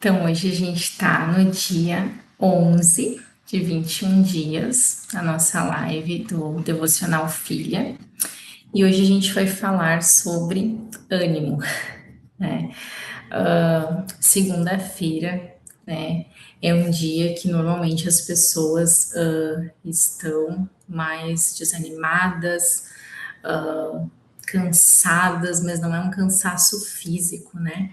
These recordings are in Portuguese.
Então, hoje a gente está no dia 11 de 21 dias, a nossa live do Devocional Filha. E hoje a gente vai falar sobre ânimo, né? Segunda-feira, né? É um dia que normalmente as pessoas estão mais desanimadas, cansadas, mas não é um cansaço físico, né?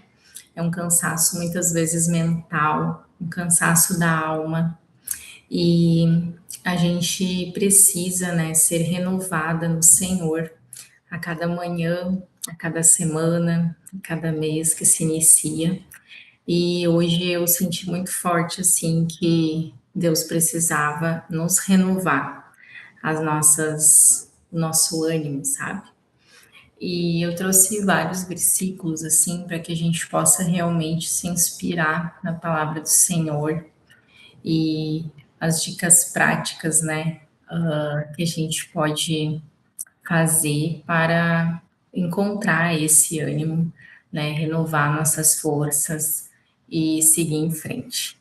É um cansaço muitas vezes mental, um cansaço da alma. E a gente precisa, né, ser renovada no Senhor a cada manhã, a cada semana, a cada mês que se inicia. E hoje eu senti muito forte assim que Deus precisava nos renovar o nosso ânimo, sabe? E eu trouxe vários versículos assim para que a gente possa realmente se inspirar na palavra do Senhor e as dicas práticas, né, que a gente pode fazer para encontrar esse ânimo, né, renovar nossas forças e seguir em frente.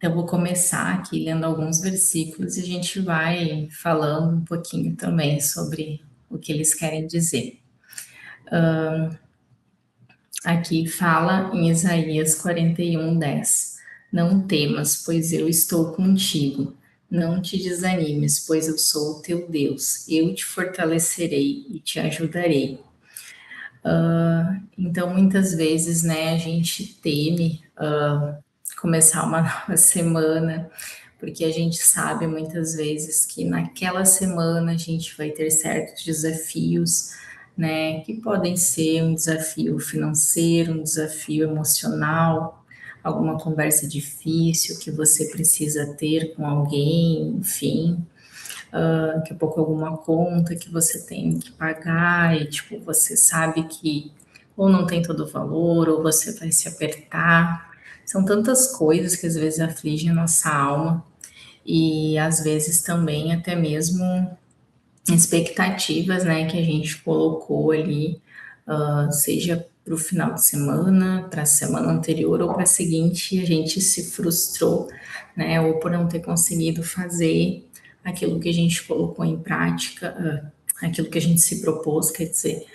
Eu vou começar aqui lendo alguns versículos e a gente vai falando um pouquinho também sobre o que eles querem dizer. Aqui fala em Isaías 41:10. Não temas, pois eu estou contigo. Não te desanimes, pois eu sou o teu Deus. Eu te fortalecerei e te ajudarei. Então, muitas vezes, né, a gente teme começar uma nova semana, porque a gente sabe muitas vezes que naquela semana a gente vai ter certos desafios, né, que podem ser um desafio financeiro, um desafio emocional, alguma conversa difícil que você precisa ter com alguém, enfim, daqui a pouco alguma conta que você tem que pagar e tipo você sabe que ou não tem todo o valor ou você vai se apertar. São tantas coisas que às vezes afligem a nossa alma e às vezes também até mesmo expectativas, né, que a gente colocou ali, seja para o final de semana, para a semana anterior ou para a seguinte, a gente se frustrou, né, ou por não ter conseguido fazer aquilo que a gente colocou em prática, aquilo que a gente se propôs, quer dizer,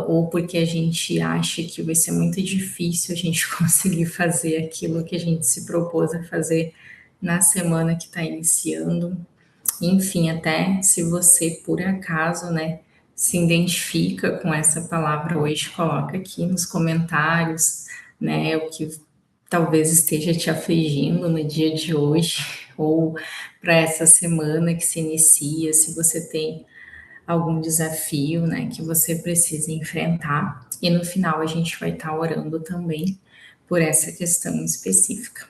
ou porque a gente acha que vai ser muito difícil a gente conseguir fazer aquilo que a gente se propôs a fazer na semana que está iniciando. Enfim, até se você por acaso, né, se identifica com essa palavra hoje, coloca aqui nos comentários, né, o que talvez esteja te afligindo no dia de hoje ou para essa semana que se inicia, se você tem algum desafio, né, que você precisa enfrentar. E no final a gente vai estar orando também por essa questão específica.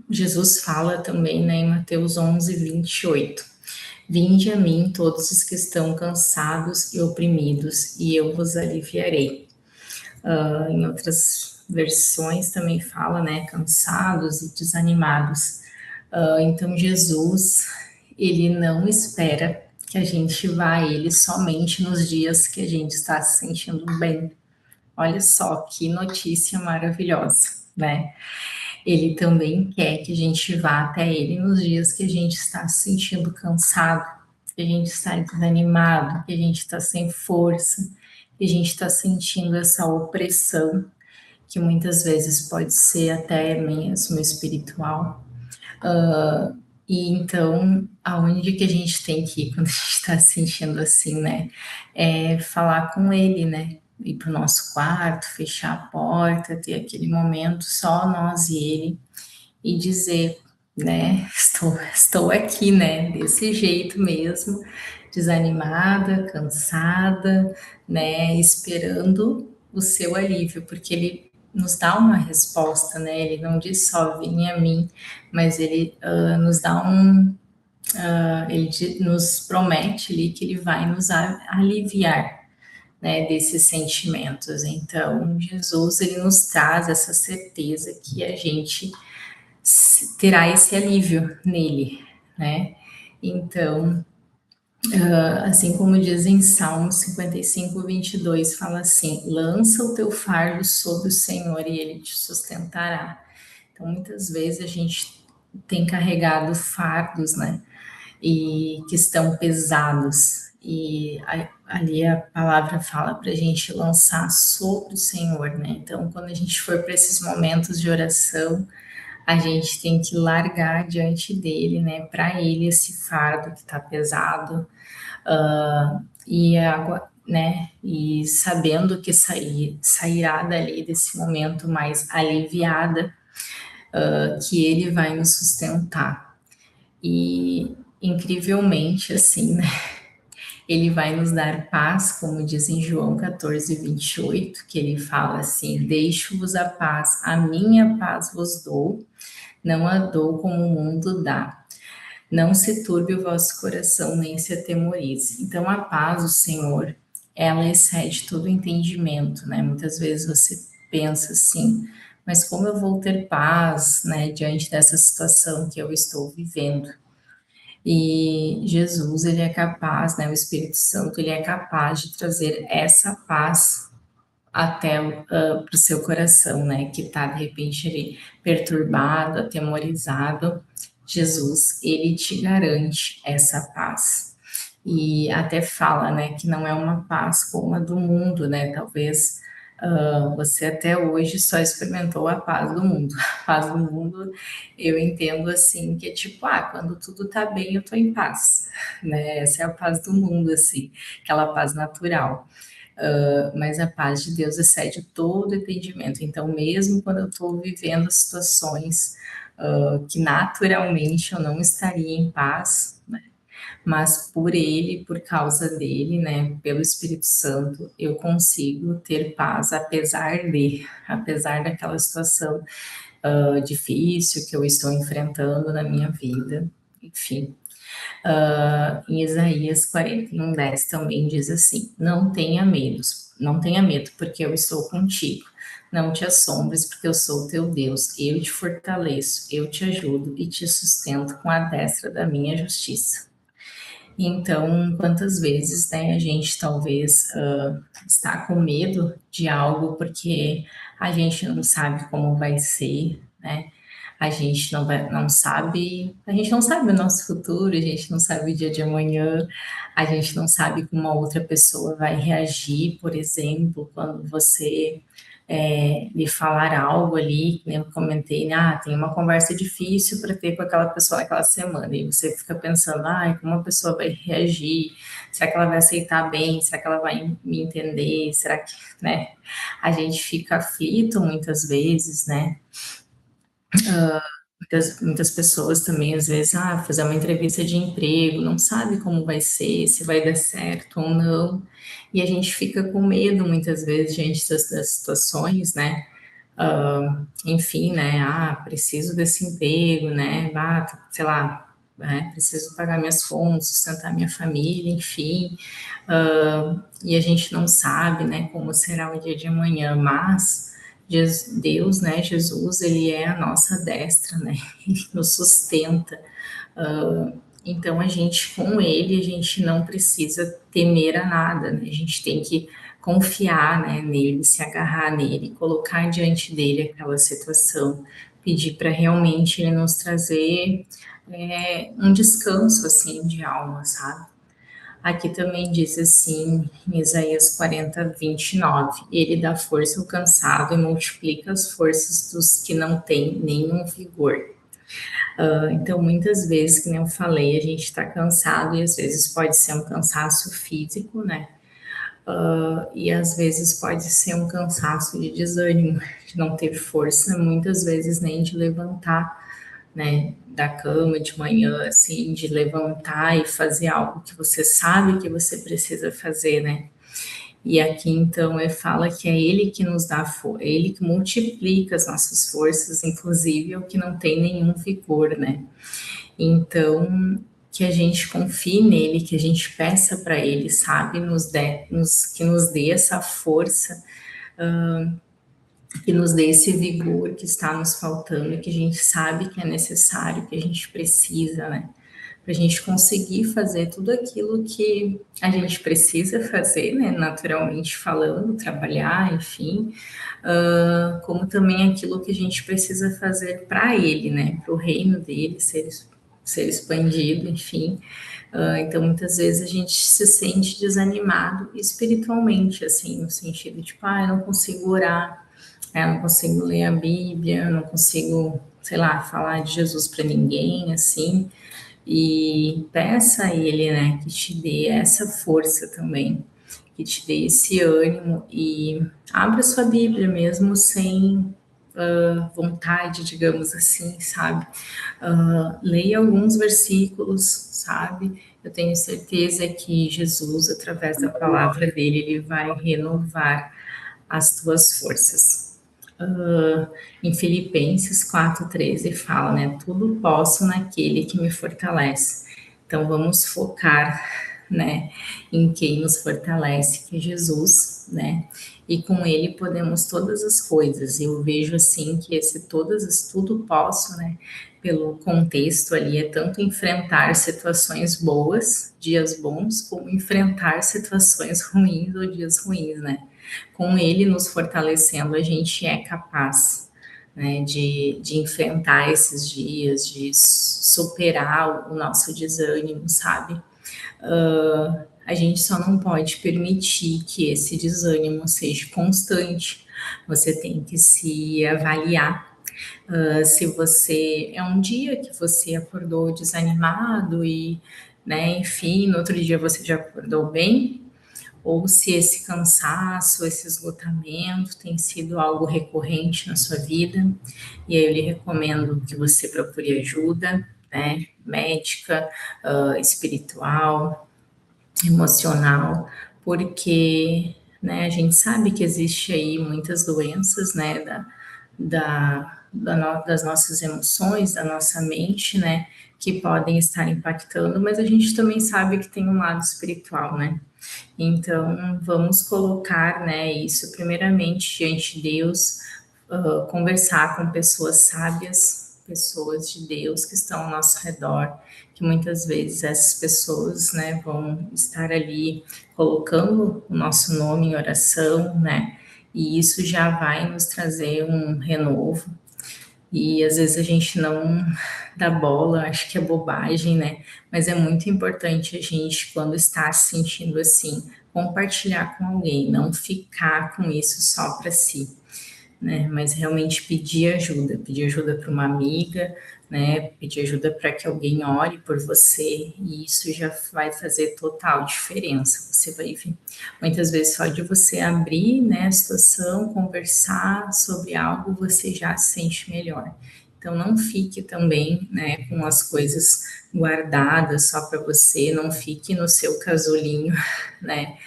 Jesus fala também, né, em Mateus 11:28. Vinde a mim todos os que estão cansados e oprimidos, e eu vos aliviarei. Em outras versões também fala, né, cansados e desanimados. Então Jesus, ele não espera que a gente vá a ele somente nos dias que a gente está se sentindo bem. Olha só que notícia maravilhosa, né? Ele também quer que a gente vá até ele nos dias que a gente está se sentindo cansado, que a gente está desanimado, que a gente está sem força, que a gente está sentindo essa opressão, que muitas vezes pode ser até mesmo espiritual. E então, aonde que a gente tem que ir quando a gente está se sentindo assim, né? É falar com ele, né? Ir para o nosso quarto, fechar a porta, ter aquele momento só nós e ele e dizer, né? Estou aqui, né? Desse jeito mesmo, desanimada, cansada, né? Esperando o seu alívio, porque ele nos dá uma resposta, né? Ele não diz só vem a mim, mas ele nos dá nos promete ali que ele vai nos aliviar, né, desses sentimentos. Então, Jesus ele nos traz essa certeza que a gente terá esse alívio nele, né? Então, Assim como diz em Salmo 55, 22, fala assim: lança o teu fardo sobre o Senhor e ele te sustentará. Então, muitas vezes a gente tem carregado fardos, né? E que estão pesados. E ali a palavra fala para a gente lançar sobre o Senhor, né? Então, quando a gente for para esses momentos de oração, a gente tem que largar diante dele, né? Para ele esse fardo que está pesado, e água, né? E sabendo que sairá dali desse momento mais aliviada, que ele vai nos sustentar. E incrivelmente, assim, né? Ele vai nos dar paz, como diz em João 14, 28, que ele fala assim: deixo-vos a paz, a minha paz vos dou, não a dou como o mundo dá. Não se turbe o vosso coração, nem se atemorize. Então, a paz do Senhor, ela excede todo entendimento, né? Muitas vezes você pensa assim, mas como eu vou ter paz, né, diante dessa situação que eu estou vivendo? E Jesus, ele é capaz, né, o Espírito Santo, ele é capaz de trazer essa paz até para o seu coração, né, que está de repente ali perturbado, atemorizado. Jesus, ele te garante essa paz. E até fala, né, que não é uma paz como a do mundo, né? Talvez você até hoje só experimentou a paz do mundo. A paz do mundo, eu entendo assim, que é tipo, quando tudo tá bem, eu tô em paz, né? Essa é a paz do mundo, assim, aquela paz natural. Mas a paz de Deus excede todo entendimento. Então, mesmo quando eu estou vivendo situações que naturalmente eu não estaria em paz, né? Mas por ele, por causa dele, né, pelo Espírito Santo, eu consigo ter paz apesar daquela situação difícil que eu estou enfrentando na minha vida. Enfim, em Isaías 41, 10 também diz assim: não tenha medo, porque eu estou contigo. Não te assombres, porque eu sou o teu Deus. Eu te fortaleço, eu te ajudo e te sustento com a destra da minha justiça. Então, quantas vezes, né, a gente talvez está com medo de algo porque a gente não sabe como vai ser, né? A gente não sabe o nosso futuro, a gente não sabe o dia de amanhã, a gente não sabe como a outra pessoa vai reagir, por exemplo, quando você lhe falar algo ali, que nem eu comentei, né? Tem uma conversa difícil para ter com aquela pessoa naquela semana, e você fica pensando, como a pessoa vai reagir? Será que ela vai aceitar bem? Será que ela vai me entender? Será que, né? A gente fica aflito muitas vezes, né? Muitas pessoas também, às vezes, fazer uma entrevista de emprego, não sabe como vai ser, se vai dar certo ou não, e a gente fica com medo muitas vezes diante das situações, né? Enfim, né? Preciso desse emprego, né? Sei lá, preciso pagar minhas contas, sustentar minha família, enfim. E a gente não sabe, né, como será o dia de amanhã, mas Deus, né, Jesus, ele é a nossa destra, né? Ele nos sustenta. Então a gente, com ele, a gente não precisa temer a nada, né? A gente tem que confiar, né, nele, se agarrar nele, colocar diante dele aquela situação, pedir para realmente ele nos trazer um descanso assim de alma, sabe? Aqui também diz assim, em Isaías 40, 29, ele dá força ao cansado e multiplica as forças dos que não têm nenhum vigor. Então, muitas vezes, que nem eu falei, a gente está cansado e às vezes pode ser um cansaço físico, né? E às vezes pode ser um cansaço de desânimo, de não ter força, muitas vezes nem de levantar, né, da cama de manhã, assim, de levantar e fazer algo que você sabe que você precisa fazer, né? E aqui então fala que é Ele que nos dá força, é Ele que multiplica as nossas forças, inclusive o que não tem nenhum vigor, né? Então, que a gente confie nele, que a gente peça para ele, sabe, que nos dê essa força, que nos dê esse vigor que está nos faltando, que a gente sabe que é necessário, que a gente precisa, né, para a gente conseguir fazer tudo aquilo que a gente precisa fazer, né, naturalmente falando, trabalhar, enfim, como também aquilo que a gente precisa fazer para ele, né, para o reino dele ser expandido, enfim. Então, muitas vezes a gente se sente desanimado espiritualmente, assim, no sentido de, tipo, eu não consigo orar, eu não consigo ler a Bíblia, eu não consigo, sei lá, falar de Jesus para ninguém, assim, e peça a Ele, né, que te dê essa força também, que te dê esse ânimo e abra sua Bíblia mesmo sem vontade, digamos assim, sabe? Leia alguns versículos, sabe? Eu tenho certeza que Jesus, através da palavra dele, ele vai renovar as tuas forças. Em Filipenses 4:13 fala, né? Tudo posso naquele que me fortalece. Então vamos focar, né, em quem nos fortalece, que é Jesus, né? E com ele podemos todas as coisas. Eu vejo assim que esse tudo posso, né? Pelo contexto ali, é tanto enfrentar situações boas, dias bons, como enfrentar situações ruins ou dias ruins, né? Com ele nos fortalecendo, a gente é capaz, né, de enfrentar esses dias, de superar o nosso desânimo, sabe? A gente só não pode permitir que esse desânimo seja constante. Você tem que se avaliar. Se você é um dia que você acordou desanimado e, né, enfim, no outro dia você já acordou bem, ou se esse cansaço, esse esgotamento tem sido algo recorrente na sua vida, e aí eu lhe recomendo que você procure ajuda, né, médica, espiritual, emocional, porque, né, a gente sabe que existe aí muitas doenças, né, das nossas emoções, da nossa mente, né, que podem estar impactando, mas a gente também sabe que tem um lado espiritual, né? Então, vamos colocar, né, isso primeiramente diante de Deus, conversar com pessoas sábias, pessoas de Deus que estão ao nosso redor, que muitas vezes essas pessoas, né, vão estar ali colocando o nosso nome em oração, né, e isso já vai nos trazer um renovo. E às vezes a gente não dá bola, acho que é bobagem, né? Mas é muito importante a gente, quando está se sentindo assim, compartilhar com alguém, não ficar com isso só para si, né? Mas realmente pedir ajuda para uma amiga, né? Pedir ajuda para que alguém ore por você, e isso já vai fazer total diferença. Você vai ver. Muitas vezes só de você abrir, né, a situação, conversar sobre algo, você já se sente melhor. Então não fique também, né, com as coisas guardadas só para você, não fique no seu casulinho, né,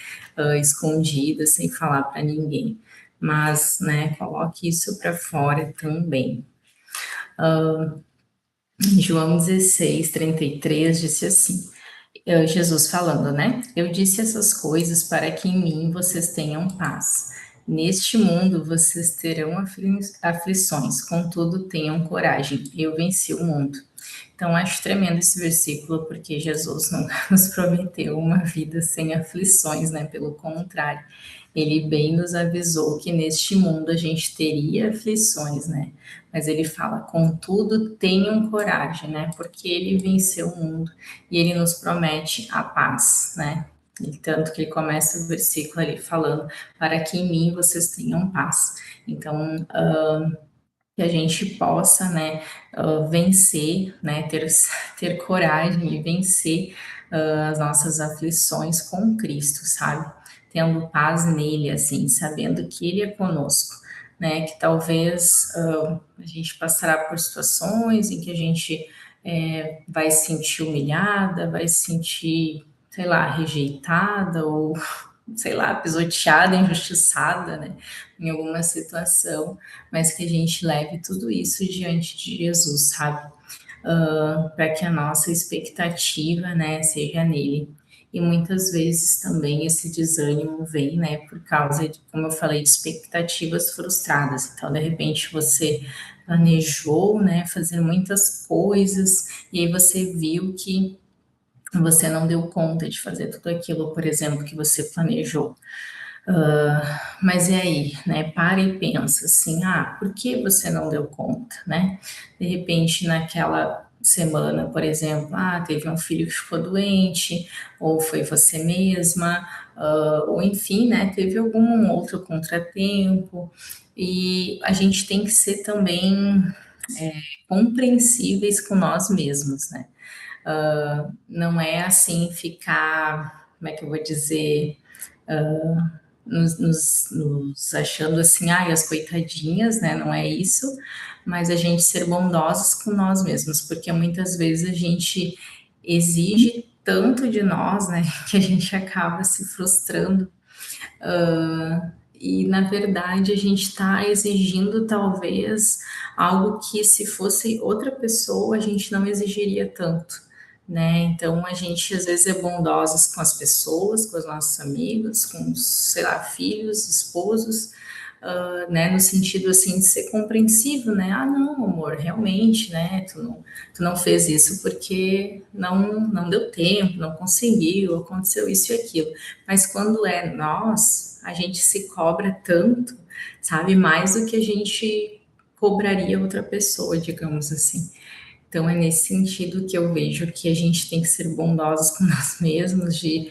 escondida, sem falar para ninguém, mas, né, coloque isso para fora também. João 16:33 disse assim, Jesus falando, né? Eu disse essas coisas para que em mim vocês tenham paz. Neste mundo vocês terão aflições, contudo tenham coragem, eu venci o mundo. Então, acho tremendo esse versículo, porque Jesus não nos prometeu uma vida sem aflições, né? Pelo contrário, ele bem nos avisou que neste mundo a gente teria aflições, né? Mas ele fala, contudo, tenham coragem, né? Porque ele venceu o mundo e ele nos promete a paz, né? E tanto que ele começa o versículo ali falando, para que em mim vocês tenham paz. Então, que a gente possa, né, vencer, né, ter coragem de vencer as nossas aflições com Cristo, sabe? Tendo paz nele, assim, sabendo que Ele é conosco, né? Que talvez a gente passará por situações em que a gente vai se sentir humilhada, vai se sentir, sei lá, rejeitada ou sei lá, pisoteada, injustiçada, né, em alguma situação, mas que a gente leve tudo isso diante de Jesus, sabe? Para que a nossa expectativa, né, seja nele. E muitas vezes também esse desânimo vem, né, por causa de, como eu falei, de expectativas frustradas. Então, de repente, você planejou, né, fazer muitas coisas, e aí você viu que você não deu conta de fazer tudo aquilo, por exemplo, que você planejou. Mas e aí, né? Para e pensa assim, por que você não deu conta, né? De repente, naquela semana, por exemplo, teve um filho que ficou doente, ou foi você mesma, ou enfim, né? Teve algum outro contratempo, e a gente tem que ser também compreensíveis com nós mesmos, né? Não é assim ficar, como é que eu vou dizer, nos achando assim, as coitadinhas, né? Não é isso, mas a gente ser bondosos com nós mesmos, porque muitas vezes a gente exige tanto de nós, né? Que a gente acaba se frustrando. E na verdade a gente está exigindo talvez algo que se fosse outra pessoa a gente não exigiria tanto, né? Então a gente às vezes é bondosos com as pessoas, com os nossos amigos, com os, sei lá, filhos, esposos, né? No sentido assim de ser compreensivo, né? Não, amor, realmente, né? Tu não fez isso porque não deu tempo, não conseguiu, aconteceu isso e aquilo. Mas quando é nós, a gente se cobra tanto, sabe? Mais do que a gente cobraria outra pessoa, digamos assim. Então é nesse sentido que eu vejo que a gente tem que ser bondosos com nós mesmos, de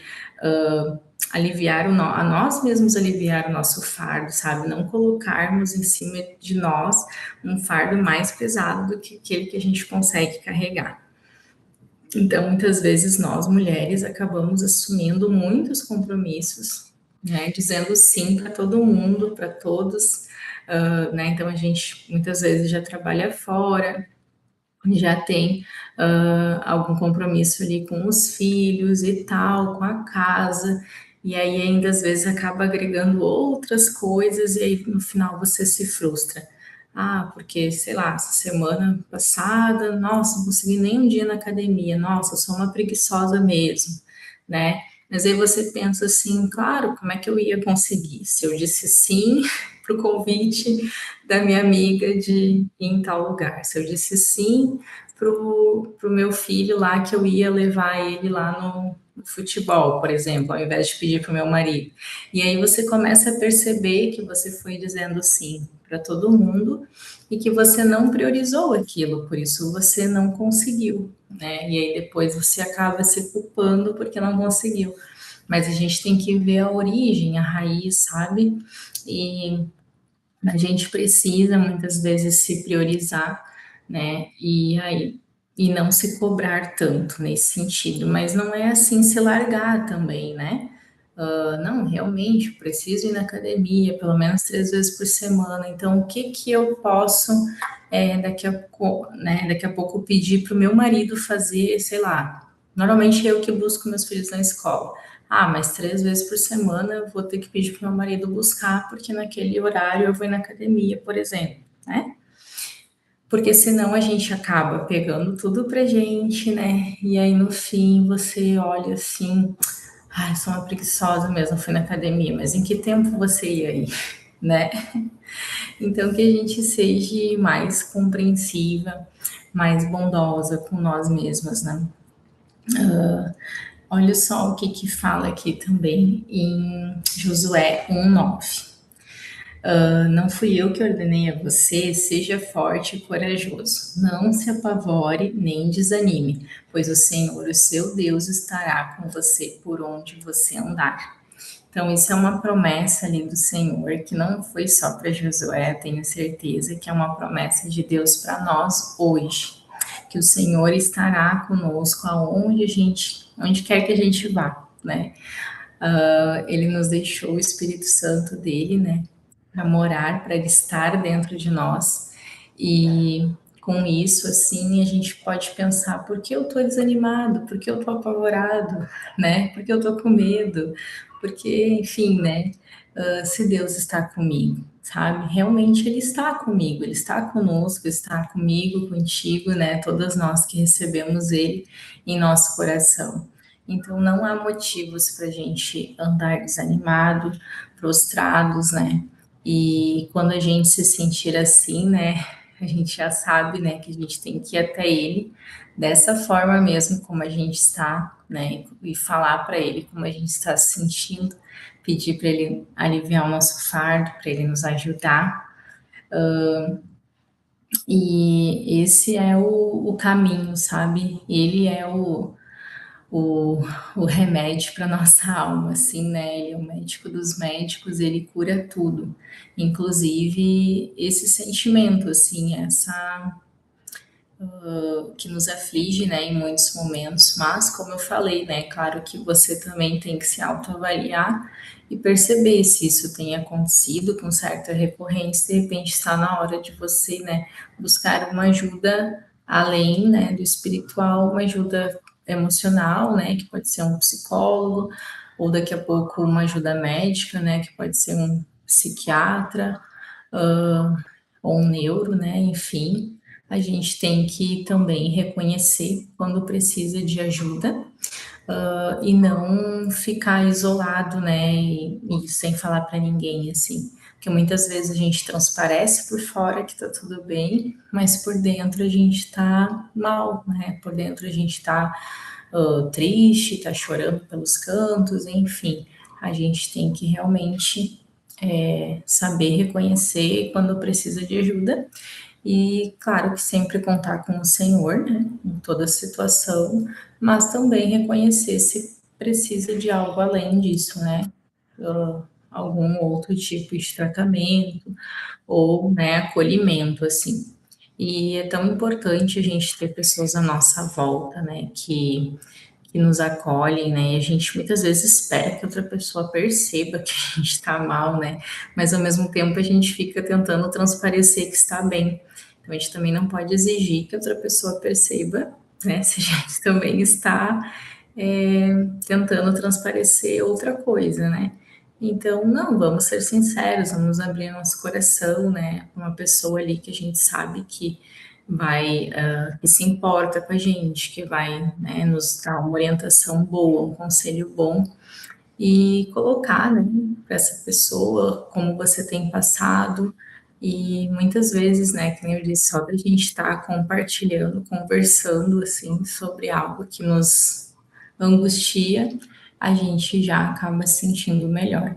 aliviar a nós mesmos aliviar o nosso fardo, sabe? Não colocarmos em cima de nós um fardo mais pesado do que aquele que a gente consegue carregar. Então, muitas vezes nós mulheres acabamos assumindo muitos compromissos, né? Dizendo sim para todo mundo, para todos, né? Então a gente muitas vezes já trabalha fora, já tem algum compromisso ali com os filhos e tal, com a casa, e aí ainda às vezes acaba agregando outras coisas, e aí no final você se frustra. Porque, sei lá, essa semana passada, nossa, não consegui nem um dia na academia, nossa, eu sou uma preguiçosa mesmo, né? Mas aí você pensa assim, claro, como é que eu ia conseguir? Se eu disse sim para o convite da minha amiga de ir em tal lugar, se eu disse sim pro meu filho lá que eu ia levar ele lá no futebol, por exemplo, ao invés de pedir para o meu marido. E aí você começa a perceber que você foi dizendo sim para todo mundo e que você não priorizou aquilo, por isso você não conseguiu, né? E aí depois você acaba se culpando porque não conseguiu. Mas a gente tem que ver a origem, a raiz, sabe? E a gente precisa muitas vezes se priorizar, né? E não se cobrar tanto nesse sentido, mas não é assim se largar também, né? Não, realmente preciso ir na academia pelo menos 3 vezes por semana. Então, o que que eu posso daqui a pouco pedir para o meu marido fazer, sei lá. Normalmente é eu que busco meus filhos na escola. Mas 3 vezes por semana eu vou ter que pedir para o meu marido buscar, porque naquele horário eu vou ir na academia, por exemplo, né? Porque senão a gente acaba pegando tudo pra gente, né? E aí no fim você olha assim, sou uma preguiçosa mesmo, fui na academia, mas em que tempo você ia ir, né? Então que a gente seja mais compreensiva, mais bondosa com nós mesmas, né? Olha só o que que fala aqui também em Josué 1:9. Não fui eu que ordenei a você, seja forte e corajoso. Não se apavore nem desanime, pois o Senhor, o seu Deus, estará com você por onde você andar. Então, isso é uma promessa ali do Senhor, que não foi só para Josué, tenho certeza que é uma promessa de Deus para nós hoje. Que o Senhor estará conosco onde quer que a gente vá, né? Ele nos deixou o Espírito Santo dele, né? Para morar, para ele estar dentro de nós. E com isso, assim, a gente pode pensar: por que eu estou desanimado? Por que eu estou apavorado? Né? Por que eu estou com medo? Porque, enfim, né? Se Deus está comigo, sabe? Realmente Ele está comigo, Ele está conosco, está comigo, contigo, né? Todas nós que recebemos Ele em nosso coração. Então, não há motivos para a gente andar desanimado, prostrados, né? E quando a gente se sentir assim, né? a gente já sabe, né, que a gente tem que ir até ele dessa forma mesmo como a gente está, né, e falar para ele como a gente está se sentindo, pedir para ele aliviar o nosso fardo, para ele nos ajudar. E esse é o caminho, sabe? Ele é o, o remédio para nossa alma, assim, né? Ele é o médico dos médicos, ele cura tudo, inclusive esse sentimento, assim, essa que nos aflige, né, em muitos momentos. Mas, como eu falei, né, claro que você também tem que se autoavaliar e perceber se isso tem acontecido com certa recorrência. De repente, está na hora de você, né, buscar uma ajuda além, né, do espiritual, uma ajuda emocional, né, que pode ser um psicólogo, ou daqui a pouco uma ajuda médica, né, que pode ser um psiquiatra, uh, ou um neuro, né, enfim. A gente tem que também reconhecer quando precisa de ajuda, e não ficar isolado, né, e sem falar para ninguém, assim. Porque muitas vezes a gente transparece por fora que tá tudo bem, mas por dentro a gente tá mal, né? Por dentro a gente tá triste, tá chorando pelos cantos, enfim. A gente tem que realmente saber reconhecer quando precisa de ajuda e, claro, que sempre contar com o Senhor, né, em toda situação, mas também reconhecer se precisa de algo além disso, né, algum outro tipo de tratamento ou, né, acolhimento, assim. E é tão importante a gente ter pessoas à nossa volta, né, que nos acolhem, né? E a gente muitas vezes espera que outra pessoa perceba que a gente está mal, né? Mas ao mesmo tempo a gente fica tentando transparecer que está bem. Então a gente também não pode exigir que outra pessoa perceba, né? Se a gente também está tentando transparecer outra coisa, né? Então, não, vamos ser sinceros, vamos abrir nosso coração, né? Uma pessoa ali que a gente sabe que vai, que se importa com a gente, que vai, né, nos dar uma orientação boa, um conselho bom, e colocar, né, para essa pessoa como você tem passado. E muitas vezes, né, que nem eu disse, só da gente estar compartilhando, conversando, assim, sobre algo que nos angustia, a gente já acaba se sentindo melhor.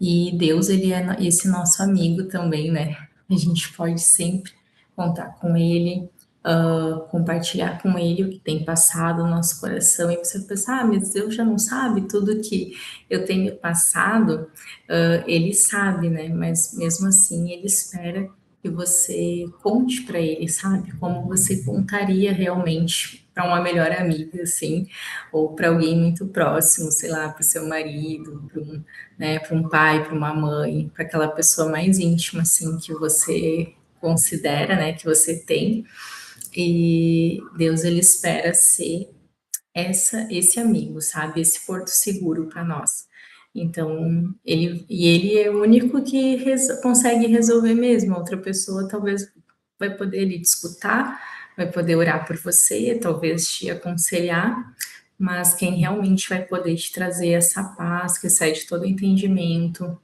E Deus, ele é esse nosso amigo também, né? A gente pode sempre contar com ele, compartilhar com ele o que tem passado no nosso coração. E você pensar, mas Deus já não sabe tudo que eu tenho passado? Ele sabe, né? Mas mesmo assim, ele espera que você conte para ele, sabe? Como você contaria realmente para uma melhor amiga, assim, ou para alguém muito próximo, sei lá, para o seu marido, para um, né, para um pai, para uma mãe, para aquela pessoa mais íntima, assim, que você considera, né, que você tem. E Deus, ele espera ser esse amigo, sabe? Esse porto seguro para nós. Então, ele é o único que consegue resolver mesmo. A outra pessoa talvez vai poder lhe escutar, vai poder orar por você, talvez te aconselhar, mas quem realmente vai poder te trazer essa paz que sai de todo entendimento,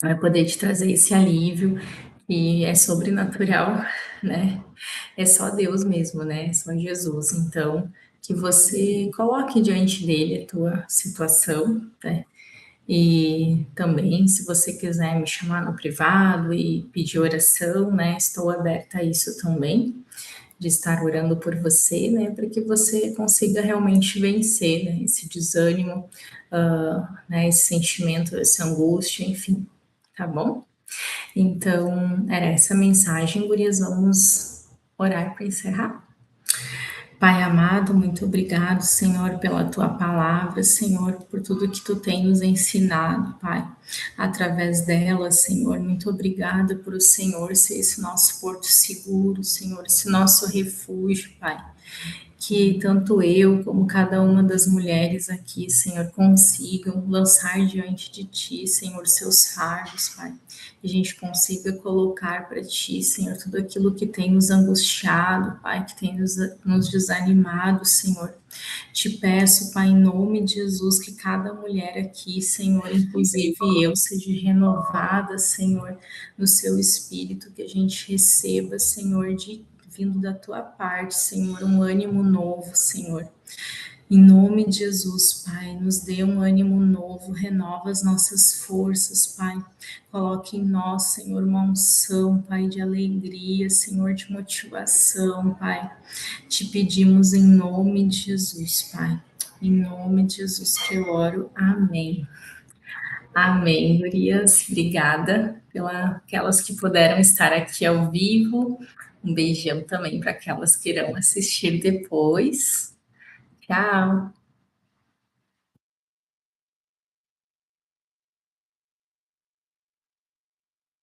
vai poder te trazer esse alívio que é sobrenatural, né? É só Deus mesmo, né? É só Jesus. Então, que você coloque diante dele a tua situação, né? E também, se você quiser me chamar no privado e pedir oração, né? Estou aberta a isso também, de estar orando por você, né? Para que você consiga realmente vencer, né? Esse desânimo, né? Esse sentimento, essa angústia, enfim, tá bom? Então, era essa a mensagem, gurias. Vamos orar para encerrar? Pai amado, muito obrigado, Senhor, pela tua palavra, Senhor, por tudo que tu tem nos ensinado, Pai, através dela, Senhor. Muito obrigada por o Senhor ser esse nosso porto seguro, Senhor, esse nosso refúgio, Pai. que tanto eu como cada uma das mulheres aqui, Senhor, consigam lançar diante de Ti, Senhor, seus fardos, Pai. Que a gente consiga colocar para Ti, Senhor, tudo aquilo que tem nos angustiado, Pai, que tem nos desanimado, Senhor. Te peço, Pai, em nome de Jesus, que cada mulher aqui, Senhor, inclusive eu, seja renovada, Senhor, no seu espírito, que a gente receba, Senhor, vindo da tua parte, Senhor, um ânimo novo, Senhor. Em nome de Jesus, Pai, nos dê um ânimo novo, renova as nossas forças, Pai. Coloque em nós, Senhor, uma unção, Pai, de alegria, Senhor, de motivação, Pai. Te pedimos em nome de Jesus, Pai. Em nome de Jesus que eu oro. Amém. Amém, Gurias. Obrigada pela aquelas que puderam estar aqui ao vivo. Um beijão também para aquelas que irão assistir depois. Tchau.